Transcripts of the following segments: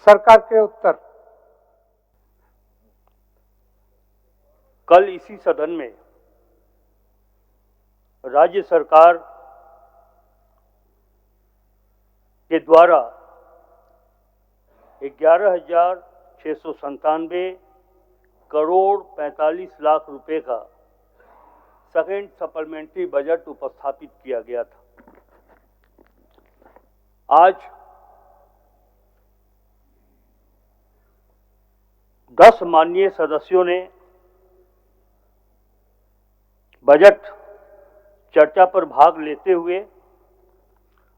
सरकार के उत्तर। कल इसी सदन में राज्य सरकार के द्वारा 11,697 करोड़ 45 लाख रुपए का सेकेंड सप्लीमेंट्री बजट उपस्थापित किया गया था। आज 10 माननीय सदस्यों ने बजट चर्चा पर भाग लेते हुए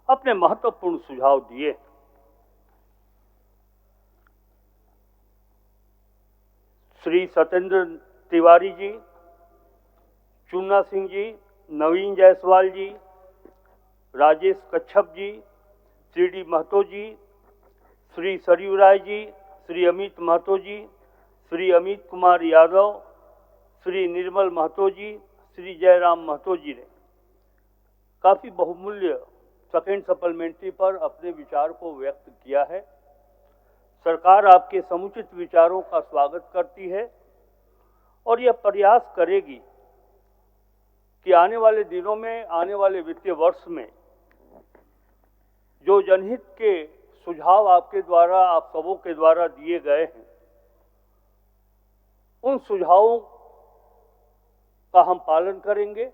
अपने महत्वपूर्ण सुझाव दिए। श्री सत्येंद्र तिवारी जी, चुन्ना सिंह जी, नवीन जायसवाल जी, राजेश कच्छप जी, श्री डी महतो जी, श्री सरयू राय जी, श्री अमित महतो जी, श्री अमित कुमार यादव, श्री निर्मल महतो जी, श्री जयराम महतो जी ने काफी बहुमूल्य सेकेंड सप्लीमेंट्री पर अपने विचार को व्यक्त किया है। सरकार आपके समुचित विचारों का स्वागत करती है और यह प्रयास करेगी कि आने वाले दिनों में, आने वाले वित्तीय वर्ष में जो जनहित के सुझाव आपके द्वारा, आप सबों के द्वारा दिए गए हैं, उन सुझावों का हम पालन करेंगे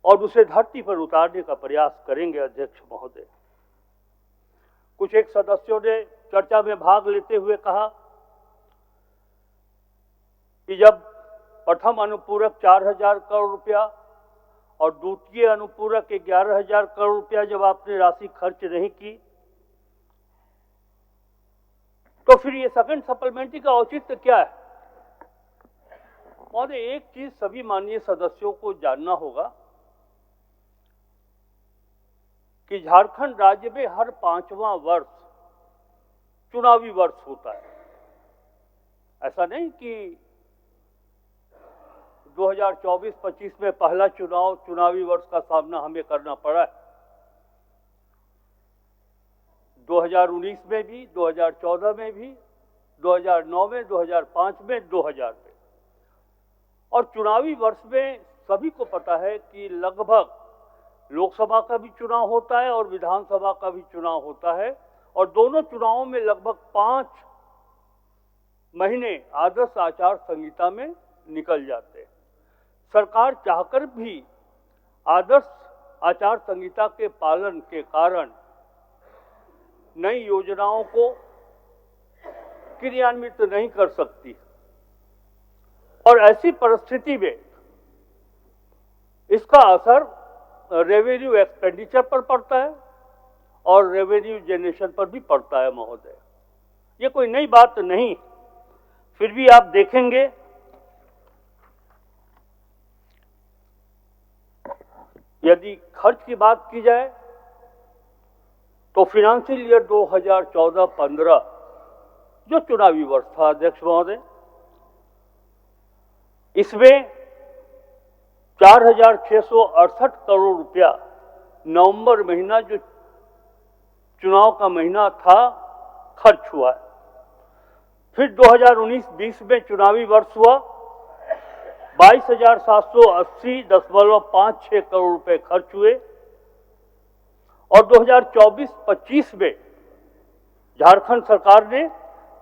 और उसे धरती पर उतारने का प्रयास करेंगे। अध्यक्ष महोदय, कुछ एक सदस्यों ने चर्चा में भाग लेते हुए कहा कि जब प्रथम अनुपूरक 4,000 करोड़ रुपया और द्वितीय अनुपूरक 11,000 करोड़ रुपया जब आपने राशि खर्च नहीं की, तो फिर ये सेकंड सप्लीमेंट्री का औचित्य क्या है? और एक चीज सभी माननीय सदस्यों को जानना होगा कि झारखंड राज्य में हर 5वां वर्ष चुनावी वर्ष होता है। ऐसा नहीं कि 2024-25 में पहला चुनावी वर्ष का सामना हमें करना पड़ा है। 2019 में भी, 2014 में भी, 2009 में, 2005 में, 2000 में। और चुनावी वर्ष में सभी को पता है कि लगभग लोकसभा का भी चुनाव होता है और विधानसभा का भी चुनाव होता है, और दोनों चुनावों में लगभग 5 महीने आदर्श आचार संहिता में निकल जाते हैं। सरकार चाहकर भी आदर्श आचार संहिता के पालन के कारण नई योजनाओं को क्रियान्वित नहीं कर सकती, और ऐसी परिस्थिति में इसका असर रेवेन्यू एक्सपेंडिचर पर पड़ता है और रेवेन्यू जनरेशन पर भी पड़ता है। महोदय, ये कोई नई बात नहीं। फिर भी आप देखेंगे यदि खर्च की बात की जाए तो फाइनेंशियल ईयर 2014-15 जो चुनावी वर्ष था, अध्यक्ष महोदय, इसमें 4,668 करोड़ रुपया नवंबर महीना जो चुनाव का महीना था खर्च हुआ है। फिर 2019-20 में चुनावी वर्ष हुआ, 22,780.56 करोड़ रुपए खर्च हुए, और 2024-25 में झारखंड सरकार ने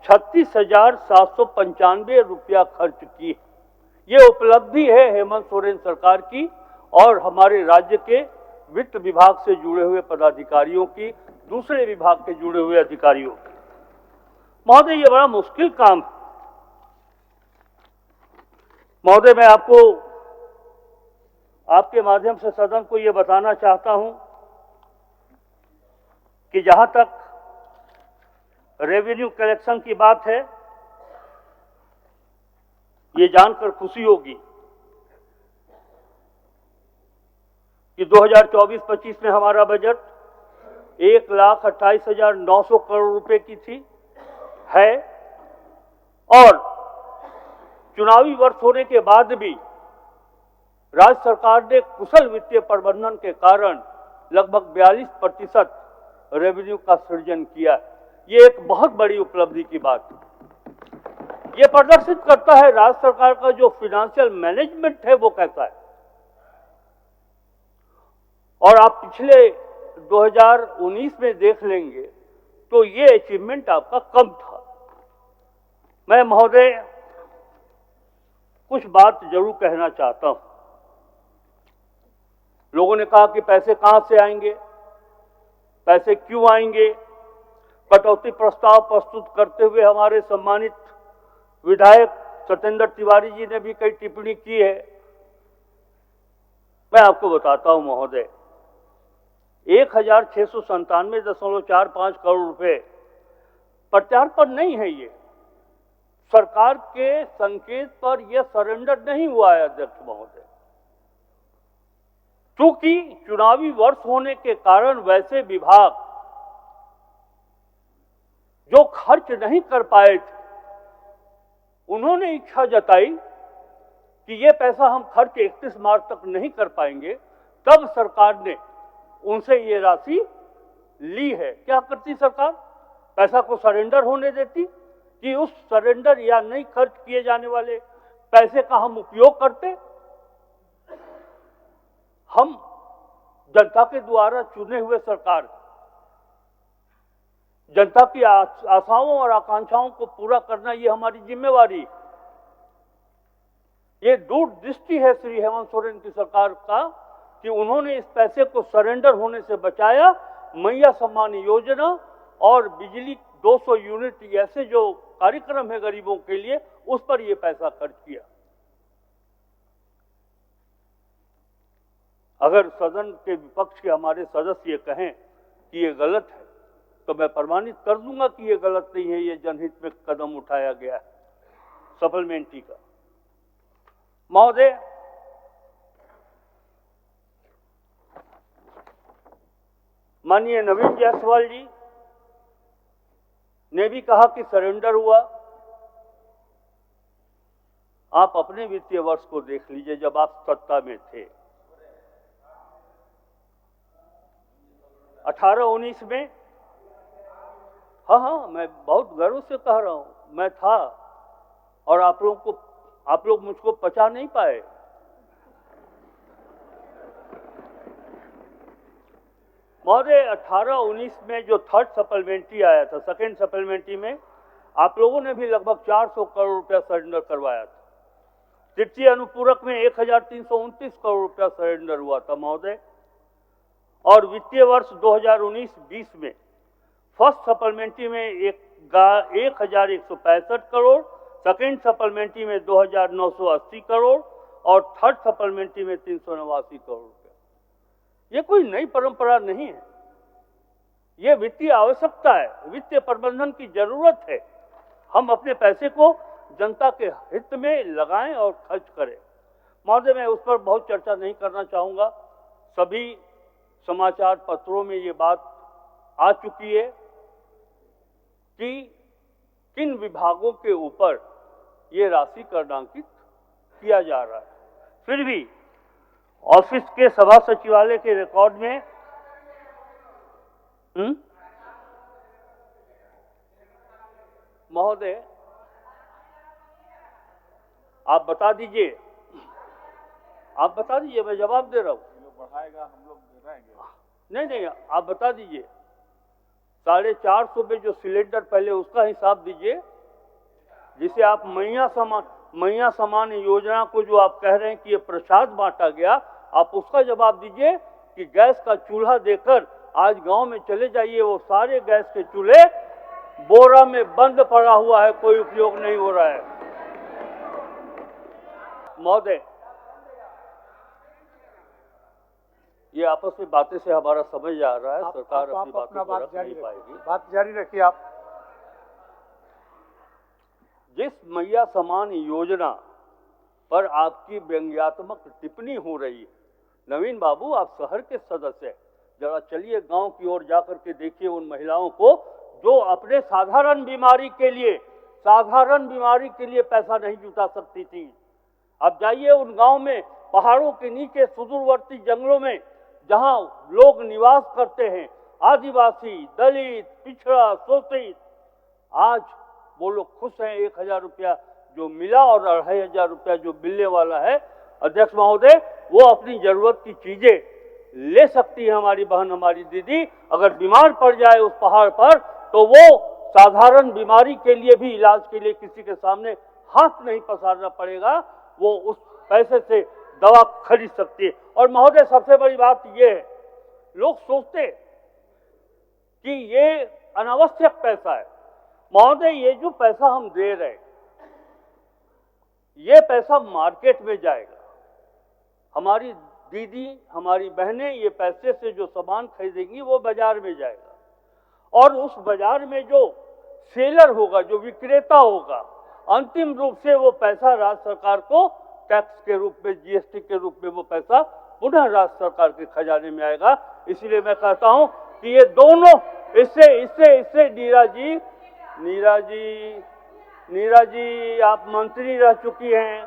36,795 रुपया खर्च की। ये उपलब्धि है हेमंत सोरेन सरकार की और हमारे राज्य के वित्त विभाग से जुड़े हुए पदाधिकारियों की, दूसरे विभाग के जुड़े हुए अधिकारियों की। महोदय, ये बड़ा मुश्किल काम है। महोदय, मैं आपको आपके माध्यम से सदन को ये बताना चाहता हूं कि जहां तक रेवेन्यू कलेक्शन की बात है, ये जानकर खुशी होगी कि 2024-25 में हमारा बजट 1,28,900 करोड़ रुपए की थी है, और चुनावी वर्ष होने के बाद भी राज्य सरकार ने कुशल वित्तीय प्रबंधन के कारण लगभग 42% रेवेन्यू का सृजन किया है। ये एक बहुत बड़ी उपलब्धि की बात है। ये प्रदर्शित करता है राज्य सरकार का जो फाइनेंशियल मैनेजमेंट है वो कैसा है। और आप पिछले 2019 में देख लेंगे तो ये अचीवमेंट आपका कम था। मैं महोदय कुछ बात जरूर कहना चाहता हूं। लोगों ने कहा कि पैसे कहां से आएंगे, पैसे क्यों आएंगे। कटौती प्रस्ताव प्रस्तुत करते हुए हमारे सम्मानित विधायक सत्येंद्र तिवारी जी ने भी कई टिप्पणी की है। मैं आपको बताता हूं महोदय, 1697.45 करोड़ रुपए प्रत्यार्पण पर नहीं है। ये सरकार के संकेत पर यह सरेंडर नहीं हुआ है अध्यक्ष महोदय। क्योंकि चुनावी वर्ष होने के कारण वैसे विभाग जो खर्च नहीं कर पाए थे, उन्होंने इच्छा जताई कि ये पैसा हम खर्च 31 मार्च तक नहीं कर पाएंगे। तब सरकार ने उनसे ये राशि ली है। क्या करती सरकार? पैसा को सरेंडर होने देती कि उस सरेंडर या नहीं खर्च किए जाने वाले पैसे का हम उपयोग करते। हम जनता के द्वारा चुने हुए सरकार, जनता की आशाओं और आकांक्षाओं को पूरा करना ये हमारी जिम्मेवारी। ये दूरदृष्टि है श्री हेमंत सोरेन की सरकार का कि उन्होंने इस पैसे को सरेंडर होने से बचाया। मैया सम्मान योजना और बिजली 200 यूनिट ऐसे जो कार्यक्रम है गरीबों के लिए, उस पर यह पैसा खर्च किया। अगर सदन के विपक्ष के हमारे सदस्य ये कहें कि ये गलत है, तो मैं प्रमाणित कर दूंगा कि ये गलत नहीं है। ये जनहित में कदम उठाया गया है सप्लीमेंट्री का। महोदय, माननीय नवीन जायसवाल जी ने भी कहा कि सरेंडर हुआ। आप अपने वित्तीय वर्ष को देख लीजिए जब आप सत्ता में थे। 18-19 में, हाँ, मैं बहुत गर्व से कह रहा हूं, मैं था और आप लोग मुझको पचा नहीं पाए। महोदय, 18-19 में जो थर्ड सप्लीमेंट्री आया था, सेकेंड सप्लीमेंट्री में आप लोगों ने भी लगभग 400 करोड़ रुपया सरेंडर करवाया था। तृतीय अनुपूरक में 1329 करोड़ रुपया सरेंडर हुआ था महोदय। और वित्तीय वर्ष 2019-20 में फर्स्ट सप्लीमेंट्री में 1165 करोड़, सेकेंड सप्लीमेंट्री में 2980 करोड़ और थर्ड सप्लीमेंट्री में 389 करोड़ रुपया। ये कोई नई परंपरा नहीं है, ये वित्तीय आवश्यकता है, वित्तीय प्रबंधन की जरूरत है। हम अपने पैसे को जनता के हित में लगाएं और खर्च करें। महोदय, मैं उस पर बहुत चर्चा नहीं करना चाहूंगा। सभी समाचार पत्रों में ये बात आ चुकी है कि किन विभागों के ऊपर ये राशि करणांकित किया जा रहा है। फिर भी ऑफिस के सभा सचिवालय के रिकॉर्ड में महोदय, आप बता दीजिए, मैं जवाब दे रहा हूं। बढ़ाएगा, हम लोग नहीं, आप बता दीजिए। 450 में जो सिलेंडर पहले उसका हिसाब दीजिए, जिसे आप मैया समान योजना को जो आप कह रहे हैं कि ये प्रसाद बांटा गया, आप उसका जवाब दीजिए कि गैस का चूल्हा देकर आज गांव में चले जाइए, वो सारे गैस के चूल्हे बोरा में बंद पड़ा हुआ है, कोई उपयोग नहीं हो रहा है। महोदय, ये आपस में बातें से हमारा समझ आ रहा है, सरकार अपनी बातों को रख नहीं पाएगी। बात जारी रखिए आप। जिस मैया समान योजना पर आपकी व्यंग्यात्मक टिप्पणी हो रही है, नवीन बाबू आप शहर के सदस्य हैं, जरा चलिए गांव की ओर जाकर के देखिए उन महिलाओं को जो अपने साधारण बीमारी के लिए पैसा नहीं जुटा सकती थी। अब जाइए उन गांव में, पहाड़ों के नीचे सुदूरवर्ती जंगलों में जहां लोग निवास करते हैं, आदिवासी, दलित, पिछड़ा, शोषित, आज वो लोग खुश हैं। 1,000 रुपया जो मिला और 2,500 रुपया जो मिलने वाला है, अध्यक्ष महोदय, वो अपनी जरूरत की चीजें ले सकती है हमारी बहन, हमारी दीदी। अगर बीमार पड़ जाए उस पहाड़ पर तो वो साधारण बीमारी के लिए भी, इलाज के लिए किसी के सामने हाथ नहीं पसारना पड़ेगा, वो उस पैसे से दवा खरीद सकती है। और महोदय, सबसे बड़ी बात ये है, लोग सोचते कि ये अनावश्यक पैसा है। महोदय, ये जो पैसा हम दे रहे हैं, ये पैसा मार्केट में जाएगा। हमारी दीदी, हमारी बहनें ये पैसे से जो सामान खरीदेंगी वो बाजार में जाएगा, और उस बाजार में जो सेलर होगा, जो विक्रेता होगा, अंतिम रूप से वो पैसा राज्य सरकार को टैक्स के रूप में, जीएसटी के रूप में वो पैसा पुनः राज्य सरकार के खजाने में आएगा। इसलिए मैं कहता हूं कि ये दोनों, इससे नीरा जी आप मंत्री रह चुकी हैं।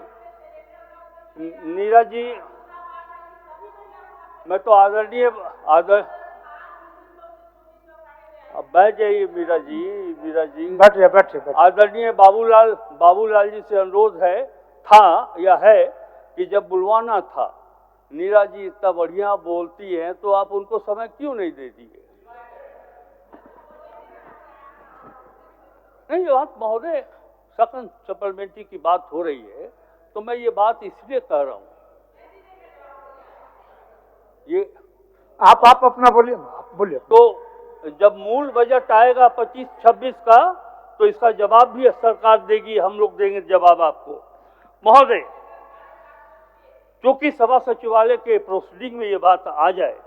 नीरा जी, मैं तो अब बैठ जाइए मीरा जी बैठिए। आदरणीय बाबूलाल जी से अनुरोध है, कि जब बुलवाना था, नीरा जी इतना बढ़िया बोलती हैं तो आप उनको समय क्यों नहीं दे दिए? नहीं, ये बात महोदय सेकंड सप्लीमेंट्री की बात हो रही है, तो मैं ये बात इसलिए कह रहा हूं, ये आप अपना बोलिए। तो जब मूल बजट आएगा 25-26 का, तो इसका जवाब भी सरकार देगी, हम लोग देंगे जवाब आपको। महोदय, क्योंकि सभा सचिवालय के प्रोसीडिंग में ये बात आ जाए,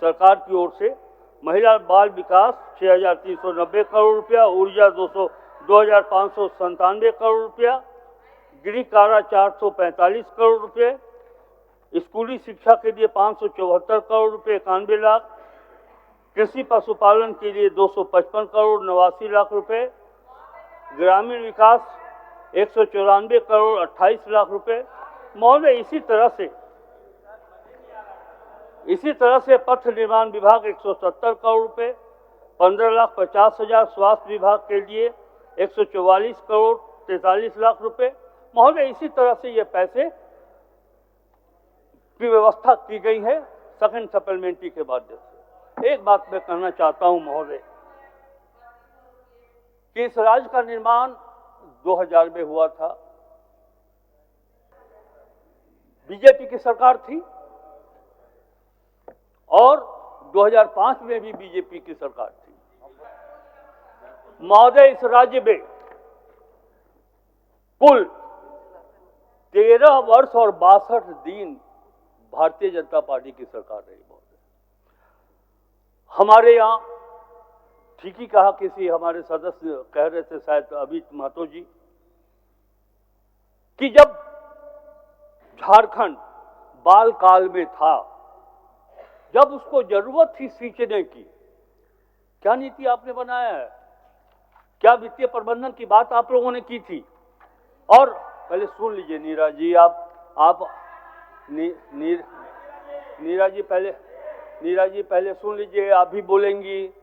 सरकार की ओर से महिला बाल विकास 6,390 करोड़ रुपया, ऊर्जा 2,597 करोड़ रुपया, गृह कारा 445 करोड़ रुपये, स्कूली शिक्षा के लिए 574 करोड़ रुपये 91 लाख, कृषि पशुपालन के लिए 255 करोड़ 89 लाख रुपए, ग्रामीण विकास 194 करोड़ 28 लाख रुपए। महोदय, इसी तरह से पथ निर्माण विभाग 170 करोड़ रुपए, 15,50,000 स्वास्थ्य विभाग के लिए 144 करोड़ 43 लाख रुपए। महोदय, इसी तरह से ये पैसे की व्यवस्था की गई है सेकंड सप्लीमेंट्री के माध्यम से। एक बात मैं कहना चाहता हूं महोदय, कि इस राज्य का निर्माण 2000 में हुआ था, बीजेपी की सरकार थी, और 2005 में भी बीजेपी की सरकार थी। महोदय, इस राज्य में कुल 13 वर्ष और 62 दिन भारतीय जनता पार्टी की सरकार रही। हमारे यहाँ ठीक ही कहा, किसी हमारे सदस्य कह रहे थे, शायद अमित महतो जी, कि जब झारखंड बाल काल में था, जब उसको जरूरत थी सींचने की, क्या नीति आपने बनाया है? क्या वित्तीय प्रबंधन की बात आप लोगों ने की थी? और पहले सुन लीजिए नीरा जी, नीरा जी पहले सुन लीजिए, आप भी बोलेंगी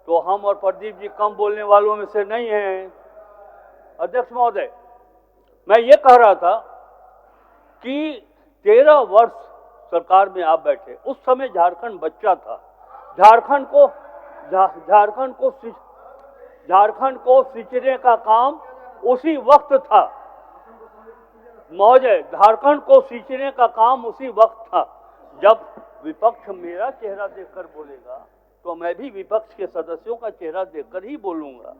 तो हम और प्रदीप जी कम बोलने वालों में से नहीं हैं। अध्यक्ष महोदय, मैं ये कह रहा था कि 13 वर्ष सरकार में आप बैठे, उस समय झारखंड बच्चा था। झारखंड को सिंचने का काम उसी वक्त था महोदय, झारखंड को सींचने का काम उसी वक्त था जब विपक्ष मेरा चेहरा देखकर बोलेगा तो मैं भी विपक्ष के सदस्यों का चेहरा देखकर ही बोलूंगा।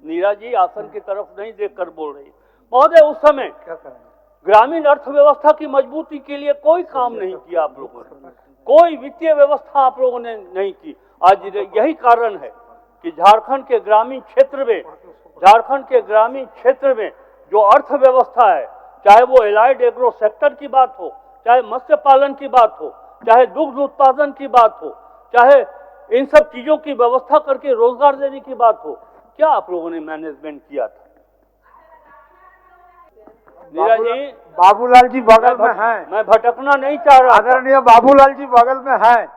नीरा जी आसन की तरफ नहीं देखकर बोल रही। महोदय, उस समय ग्रामीण अर्थव्यवस्था की मजबूती के लिए कोई काम नहीं किया आप लोगों ने, कोई वित्तीय व्यवस्था आप लोगों ने नहीं की। आज यही कारण है कि झारखंड के ग्रामीण क्षेत्र में जो अर्थव्यवस्था है, चाहे वो एलाइड एग्रो सेक्टर की बात हो, चाहे मत्स्य पालन की बात हो, चाहे दुग्ध उत्पादन की बात हो, चाहे इन सब चीजों की व्यवस्था करके रोजगार देने की बात हो, क्या आप लोगों ने मैनेजमेंट किया था? नीरा जी, बाबूलाल जी बगल में हैं। मैं भटकना नहीं चाह रहा। आदरणीय बाबूलाल जी बगल में हैं।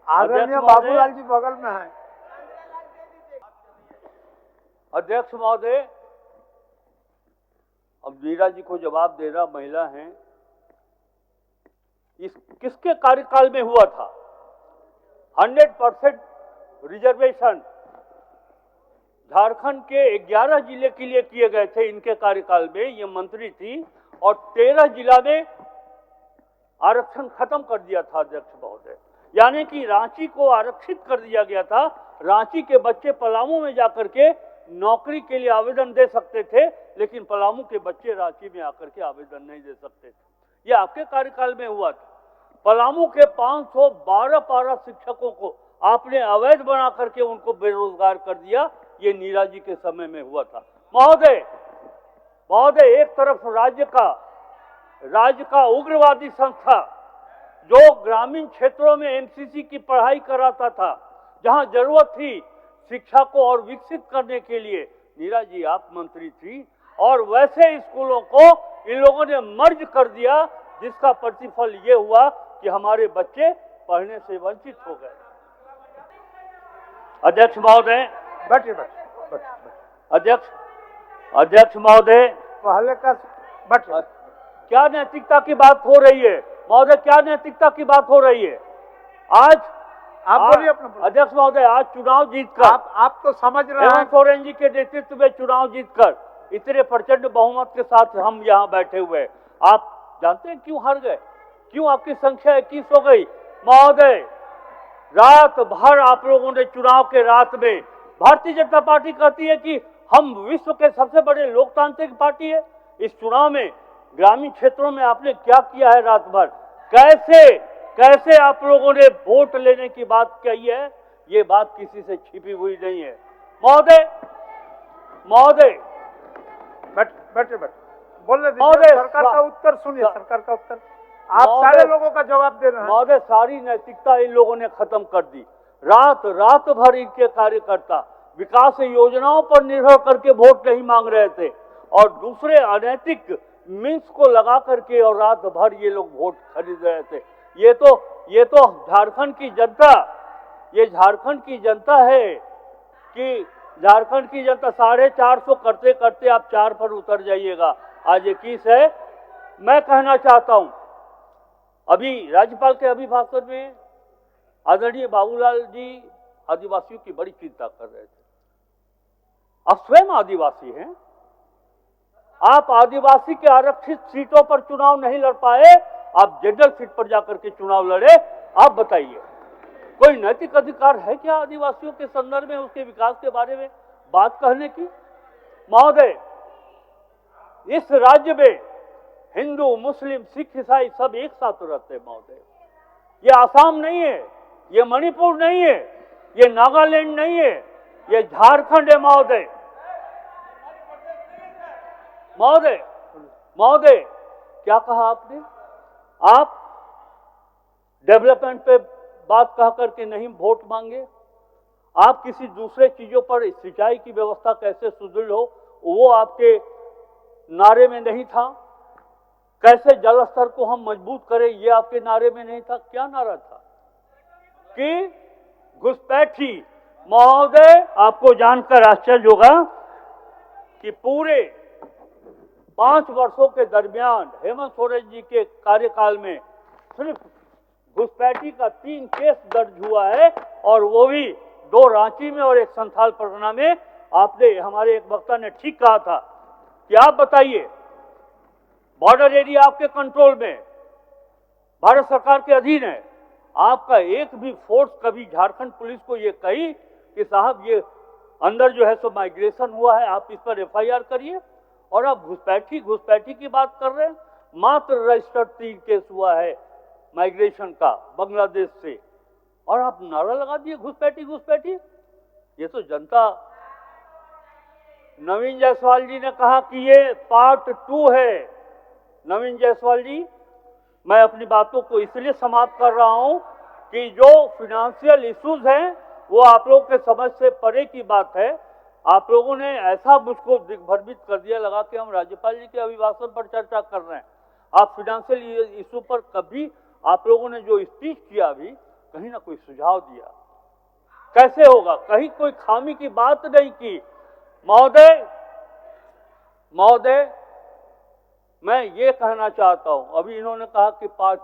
आदरणीय अध्यक्ष महोदय। बाबूलाल जी बगल में है। अध्यक्ष महोदय, अब नीरा जी को जवाब देना, महिला हैं, इस किसके कार्यकाल में हुआ था? 100% रिजर्वेशन झारखंड के 11 जिले के लिए किए गए थे इनके कार्यकाल में। ये मंत्री थी और 13 जिला में आरक्षण खत्म कर दिया था अध्यक्ष महोदय। यानी कि रांची को आरक्षित कर दिया गया था। रांची के बच्चे पलामू में जाकर के नौकरी के लिए आवेदन दे सकते थे, लेकिन पलामू के बच्चे रांची में आकर के आवेदन नहीं दे सकते थे। यह आपके कार्यकाल में हुआ था। पलामू के 512 पारा शिक्षकों को आपने अवैध बना करके उनको बेरोजगार कर दिया। ये नीरा जी के समय में हुआ था। महोदय, एक तरफ राज्य का उग्रवादी संस्था जो ग्रामीण क्षेत्रों में एमसीसी की पढ़ाई कराता था, जहां जरूरत थी शिक्षा को और विकसित करने के लिए, नीरा जी आप मंत्री थी, और वैसे स्कूलों को इन लोगों ने मर्ज कर दिया, जिसका प्रतिफल ये हुआ कि हमारे बच्चे पढ़ने से वंचित हो गए। अध्यक्ष महोदय, बैठिए। अध्यक्ष महोदय, पहले का बैठिए। क्या नैतिकता की बात हो रही है महोदय? क्या नैतिकता की बात हो रही है? आज आप बोलिए अपना। अध्यक्ष महोदय, आज चुनाव जीतकर आप तो समझ रहे हेमंत हैं। सोरेन जी के नेतृत्व में चुनाव जीतकर इतने प्रचंड बहुमत के साथ हम यहाँ बैठे हुए, आप जानते हैं क्यों हार गए? क्यों आपकी संख्या 21 हो गई? महोदय, रात भर आप लोगों ने चुनाव के रात में, भारतीय जनता पार्टी कहती है कि हम विश्व के सबसे बड़े लोकतांत्रिक पार्टी है। इस चुनाव में ग्रामीण क्षेत्रों में आपने क्या किया है? रात भर कैसे आप लोगों ने वोट लेने की बात कही है? ये बात किसी से छिपी हुई नहीं है। महोदय, बैठे बोलने महोदय, दीजिए। सरकार का उत्तर सुनिए। सरकार का उत्तर आप सारे लोगों का जवाब दे रहे हैं। महोदय, सारी नैतिकता इन लोगों ने खत्म कर दी। रात भर इनके कार्यकर्ता विकास योजनाओं पर निर्भर करके वोट नहीं मांग रहे थे और दूसरे अनैतिक मीन्स को लगा करके और रात भर ये लोग वोट खरीद रहे थे। ये तो झारखंड की जनता, ये झारखंड की जनता है कि झारखंड की जनता 450 करते करते आप 4 पर उतर जाइएगा। आज 21 है। मैं कहना चाहता हूं, अभी राज्यपाल के अभिभाषण में आदरणीय बाबूलाल जी आदिवासियों की बड़ी चिंता कर रहे थे। आप स्वयं आदिवासी हैं, आप आदिवासी के आरक्षित सीटों पर चुनाव नहीं लड़ पाए, आप जनरल सीट पर जाकर के चुनाव लड़े। आप बताइए, कोई नैतिक अधिकार है क्या आदिवासियों के संदर्भ में, उसके विकास के बारे में बात कहने की? महोदय, इस राज्य में हिंदू, मुस्लिम, सिख, ईसाई सब एक साथ रहते हैं महोदय। ये आसाम नहीं है, ये मणिपुर नहीं है, ये नागालैंड नहीं है, ये झारखंड है महोदय। महोदय, क्या कहा आपने? आप डेवलपमेंट पे बात कह करके नहीं वोट मांगे, आप किसी दूसरे चीजों पर, सिंचाई की व्यवस्था कैसे सुदृढ़ हो, वो आपके नारे में नहीं था। कैसे जल स्तर को हम मजबूत करें, ये आपके नारे में नहीं था। क्या नारा था? कि घुसपैठी। महोदय, आपको जानकर आश्चर्य होगा कि पूरे 5 वर्षों के दरमियान हेमंत सोरेन जी के कार्यकाल में सिर्फ घुसपैठी का 3 केस दर्ज हुआ है, और वो भी 2 रांची में और 1 संथाल परगना में। आपने, हमारे एक वक्ता ने ठीक कहा था कि आप बताइए, बॉर्डर एरिया आपके कंट्रोल में, भारत सरकार के अधीन है, आपका एक भी फोर्स कभी झारखंड पुलिस को ये कही कि साहब ये अंदर जो है सो माइग्रेशन हुआ है, आप इस पर एफआईआर करिए, और आप घुसपैठी की बात कर रहे हैं? मात्र रजिस्टर्ड 3 केस हुआ है माइग्रेशन का बांग्लादेश से, और आप नारा लगा दिए घुसपैठी। ये तो जनता, नवीन जायसवाल जी ने कहा कि ये पार्ट 2 है। नवीन जायसवाल जी, मैं अपनी बातों को इसलिए समाप्त कर रहा हूं कि जो फिनेंशियल इश्यूज हैं वो आप लोगों के समझ से परे की बात है। आप लोगों ने ऐसा मुझको दिग्भ्रमित कर दिया, लगा कि हम राज्यपाल जी के अभिभाषण पर चर्चा कर रहे हैं। आप फिनेंशियल इशू पर कभी, आप लोगों ने जो स्पीच किया अभी, कहीं ना कोई सुझाव दिया। कैसे होगा? कहीं कोई खामी की बात नहीं की। महोदय मैं ये कहना चाहता हूं, अभी इन्होंने कहा कि पार्ट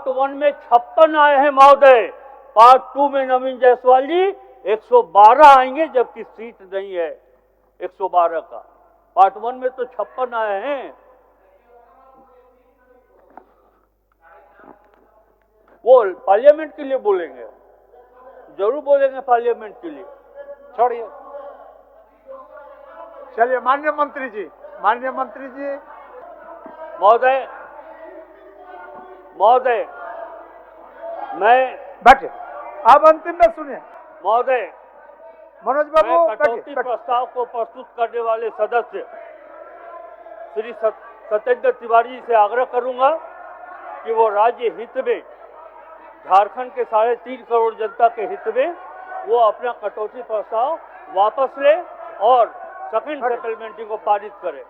1 में 56 आए हैं महोदय, पार्ट 2 में नवीन जायसवाल जी 112 आएंगे, जबकि सीट नहीं है 112 का। पार्ट 1 में तो 56 आए हैं। वो पार्लियामेंट के लिए बोलेंगे, जरूर बोलेंगे पार्लियामेंट के लिए। छोड़िए, चलिए माननीय मंत्री जी महोदय मैं बैठे, आप अंतिम में सुनिए। महोदय मनोज मैं बाबू कटौती प्रस्ताव को प्रस्तुत करने वाले सदस्य श्री सत्येंद्र तिवारी जी से आग्रह करूंगा कि वो राज्य हित में, झारखंड के 3.5 करोड़ जनता के हित में वो अपना कटौती प्रस्ताव वापस ले और सेकंड सेटलमेंटिंग को पारित करे।